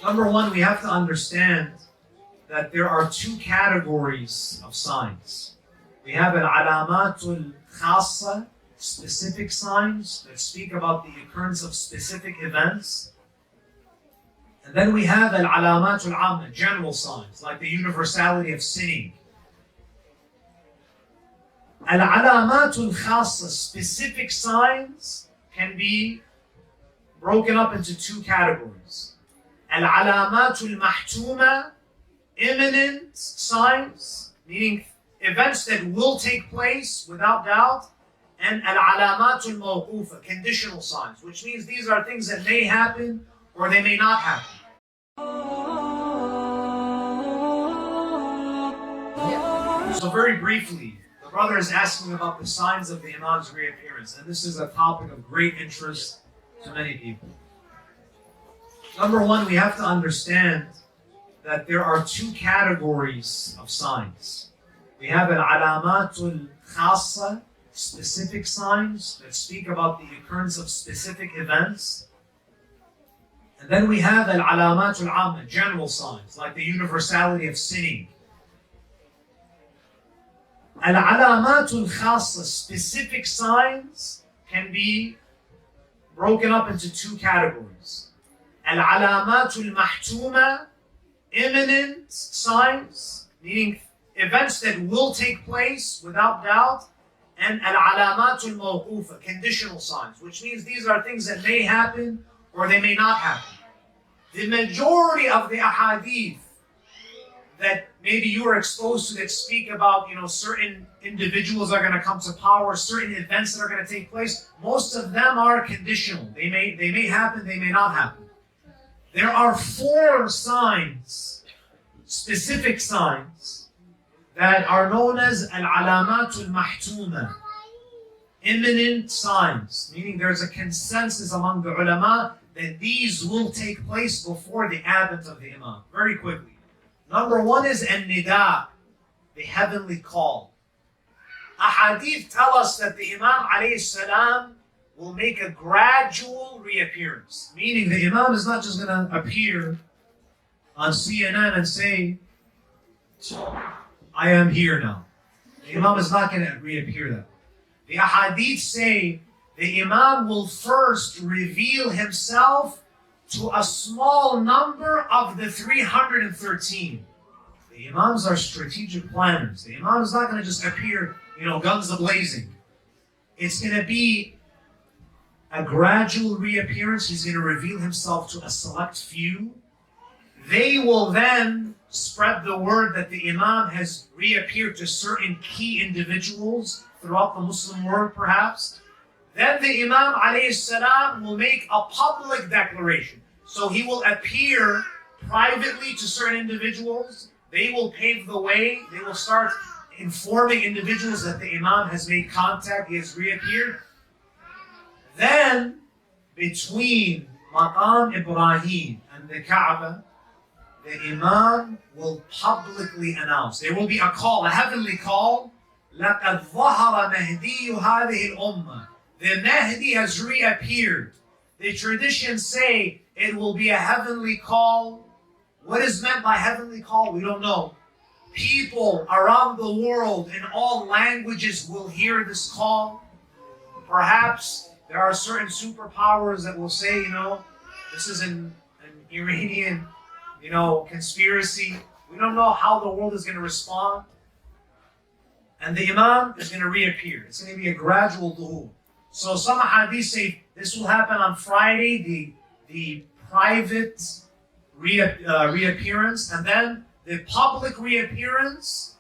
Number one, we have to understand that there are two categories of signs. We have al-alamatul khassa, specific signs that speak about the occurrence of specific events. And then we have al-alamatul amma, general signs, like the universality of sinning. Al-alamatul khassa, specific signs, can be broken up into two categories. Al-alamatul mahtuma, imminent signs, meaning events that will take place without doubt, and al-alamatul mawqufa, conditional signs, which means these are things that may happen or they may not happen. So very briefly, the brother is asking about the signs of the Imam's reappearance, and this is a topic of great interest to many people. Number one, we have to understand that there are two categories of signs. We have al-alamatul khassa, specific signs that speak about the occurrence of specific events. And then we have al-alamatul amma, general signs, like the universality of sinning. Al-alamatul khassa, specific signs, can be broken up into two categories. Al-alamatul mahtuma, imminent signs, meaning events that will take place without doubt, and al-alamatul mawqufa, conditional signs, which means these are things that may happen or they may not happen. The majority of the ahadith that maybe you are exposed to that speak about, certain individuals are going to come to power, certain events that are going to take place, most of them are conditional. They may happen, they may not happen. There are four signs, specific signs, that are known as al-alamatul mahtuma, imminent signs, meaning there's a consensus among the ulama that these will take place before the advent of the Imam. Very quickly. Number one is an-nida, the heavenly call. Ahadith tell us that the Imam alayhi salam will make a gradual reappearance, meaning the Imam is not just going to appear on CNN and say, I am here now. The Imam is not going to reappear that. The ahadith say the Imam will first reveal himself to a small number of the 313. The Imams are strategic planners. The Imam is not going to just appear, guns a-blazing. It's going to be a gradual reappearance. He's going to reveal himself to a select few. They will then spread the word that the Imam has reappeared to certain key individuals throughout the Muslim world, perhaps. Then the Imam alayhi salam will make a public declaration. So he will appear privately to certain individuals. They will pave the way. They will start informing individuals that the Imam has made contact, he has reappeared. Then, between Maqam Ibrahim and the Kaaba, the Imam will publicly announce. There will be a call, a heavenly call. لَقَدْ ظَهَرَ مَهْدِيُّ هَذِهِ الْأُمَّةِ. The Mahdi has reappeared. The traditions say it will be a heavenly call. What is meant by heavenly call? We don't know. People around the world in all languages will hear this call. Perhaps there are certain superpowers that will say, this is an Iranian, conspiracy. We don't know how the world is going to respond. And the Imam is going to reappear. It's going to be a gradual duhul. So some hadith say this will happen on Friday, the private reappearance, and then the public reappearance,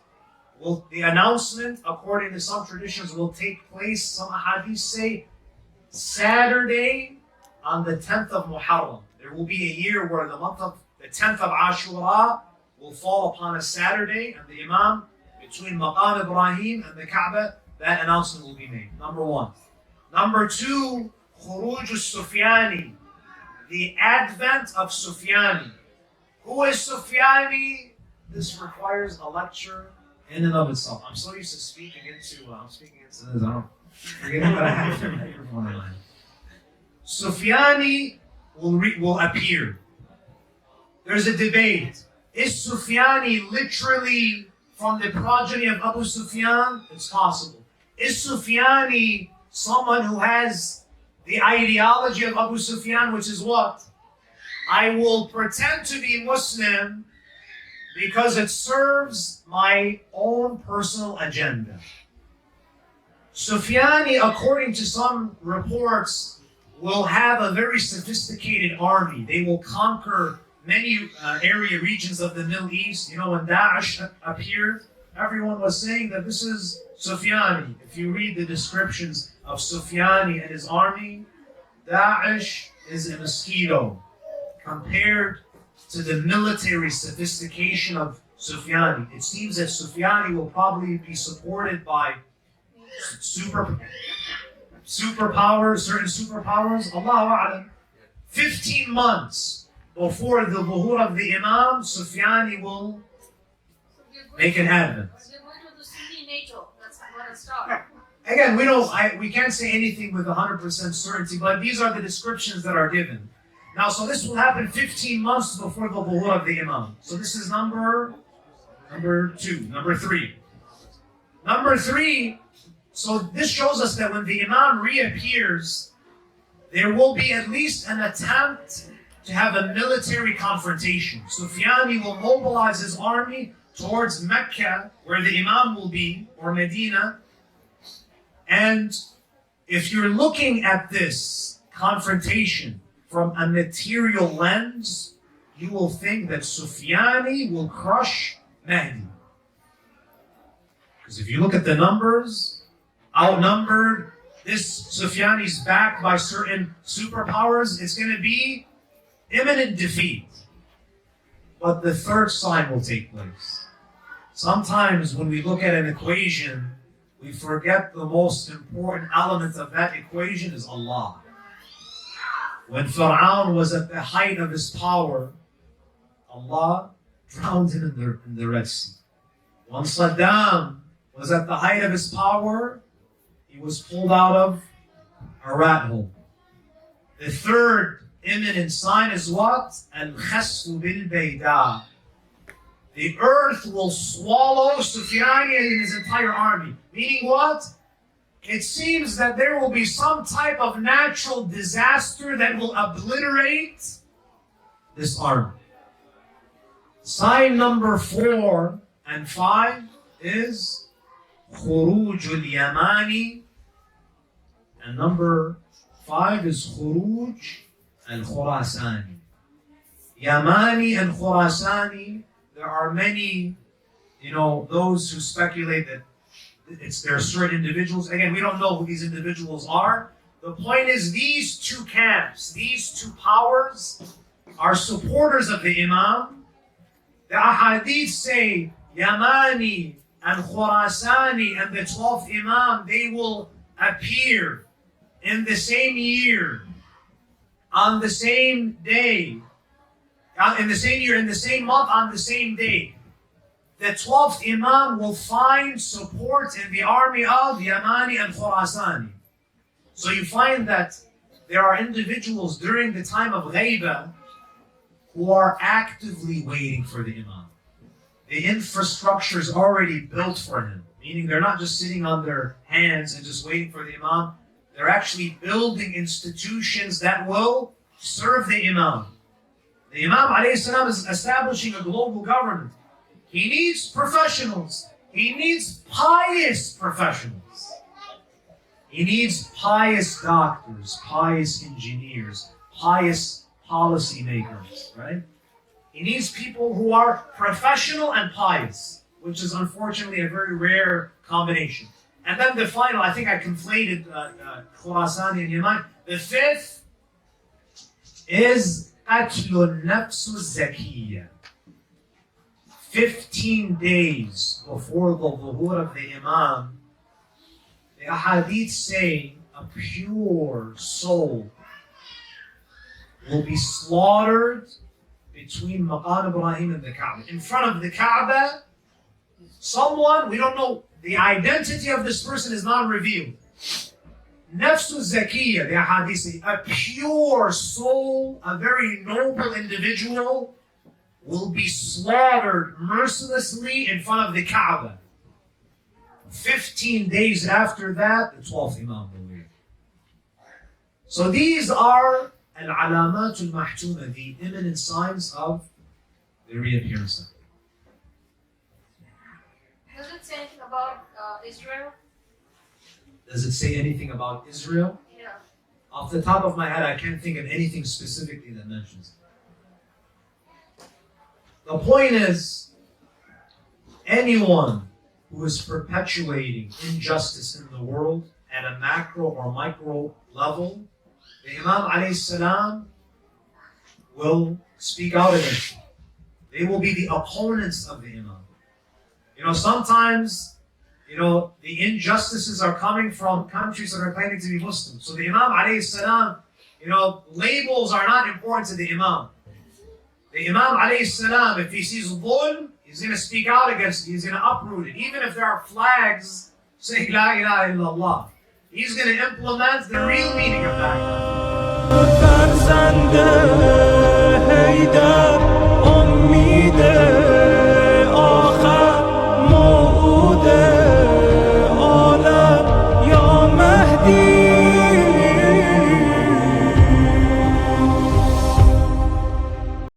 the announcement, according to some traditions, will take place, some hadith say, Saturday on the 10th of Muharram. There will be a year where the 10th of Ashura will fall upon a Saturday, and the Imam, between Maqam Ibrahim and the Kaaba, that announcement will be made. Number one. Number two, Khuruj Sufyani, the advent of Sufyani. Who is Sufyani? This requires a lecture in and of itself. I'm so used to speaking into this. I don't forget that I have the microphone in mind. Sufyani will appear. There's a debate. Is Sufyani literally from the progeny of Abu Sufyan? It's possible. Is Sufyani someone who has the ideology of Abu Sufyan, which is what? I will pretend to be Muslim because it serves my own personal agenda. Sufyani, according to some reports, will have a very sophisticated army. They will conquer many regions of the Middle East. You know, when Daesh appeared, everyone was saying that this is Sufyani. If you read the descriptions of Sufyani and his army, Daesh is a mosquito compared to the military sophistication of Sufyani. It seems that Sufyani will probably be supported by certain superpowers, Allahu A'lam. 15 months before the Zuhur of the Imam, Sufyani will make an advent. Again, we can't say anything with 100% certainty, but these are the descriptions that are given. Now, so this will happen 15 months before the Zuhur of the Imam. So this is number 2. Number 3. Number 3, so this shows us that when the Imam reappears, there will be at least an attempt to have a military confrontation. Sufyani will mobilize his army towards Mecca, where the Imam will be, or Medina. And if you're looking at this confrontation from a material lens, you will think that Sufyani will crush Mahdi. Because if you look at the numbers, outnumbered, this Sufyani is backed by certain superpowers, it's going to be imminent defeat. But the third sign will take place. Sometimes when we look at an equation, we forget the most important element of that equation is Allah. When Fir'aun was at the height of his power, Allah drowned him in the Red Sea. When Saddam was at the height of his power, he was pulled out of a rat hole. The third imminent sign is what? Al-Khasfu bil-Bayda. The earth will swallow Sufyani and his entire army. Meaning what? It seems that there will be some type of natural disaster that will obliterate this army. Sign number 4 and 5 is Khuruj al-Yamani, and number 5 is Khuruj al-Khurasani. Yamani and Khurasani, there are many, those who speculate that there are certain individuals. Again, we don't know who these individuals are. The point is, these two camps, these two powers, are supporters of the Imam. The ahadith say Yamani and Khurasani and the 12th Imam, they will appear in the same year, on the same day, in the same year, in the same month, on the same day. The 12th Imam will find support in the army of Yamani and Khurasani. So you find that there are individuals during the time of Ghaiba who are actively waiting for the Imam. The infrastructure is already built for him, meaning they're not just sitting on their hands and just waiting for the Imam. They're actually building institutions that will serve the Imam. The Imam ﷺ is establishing a global government. He needs professionals. He needs pious professionals. He needs pious doctors, pious engineers, pious policymakers, right? He needs people who are professional and pious, which is unfortunately a very rare combination. And then the final, I think I conflated Khurasani and Yaman. The 5th is Atlun Nafsu Zakiyya. 15 days before the Zuhur of the Imam, the ahadith say a pure soul will be slaughtered between Maqam Ibrahim and the Kaaba. In front of the Kaaba, someone, we don't know, the identity of this person is not revealed. Nafsu Zakiyya, the ahadith say, a pure soul, a very noble individual, will be slaughtered mercilessly in front of the Kaaba. 15 days after that, the 12th Imam will reappear. So these are al-alamat al-mahtuma, the imminent signs of the reappearance. Does it say anything about Israel? Does it say anything about Israel? Yeah. Off the top of my head, I can't think of anything specifically that mentions it. The point is, anyone who is perpetuating injustice in the world at a macro or micro level, the Imam alayhi salam will speak out against it. They will be the opponents of the Imam. Sometimes, the injustices are coming from countries that are claiming to be Muslim. So the Imam alayhi salam, labels are not important to the Imam. The Imam alayhi salam, if he sees dhulm, he's going to speak out against it. He's going to uproot it. Even if there are flags saying La ilaha illallah, he's going to implement the real meaning of that.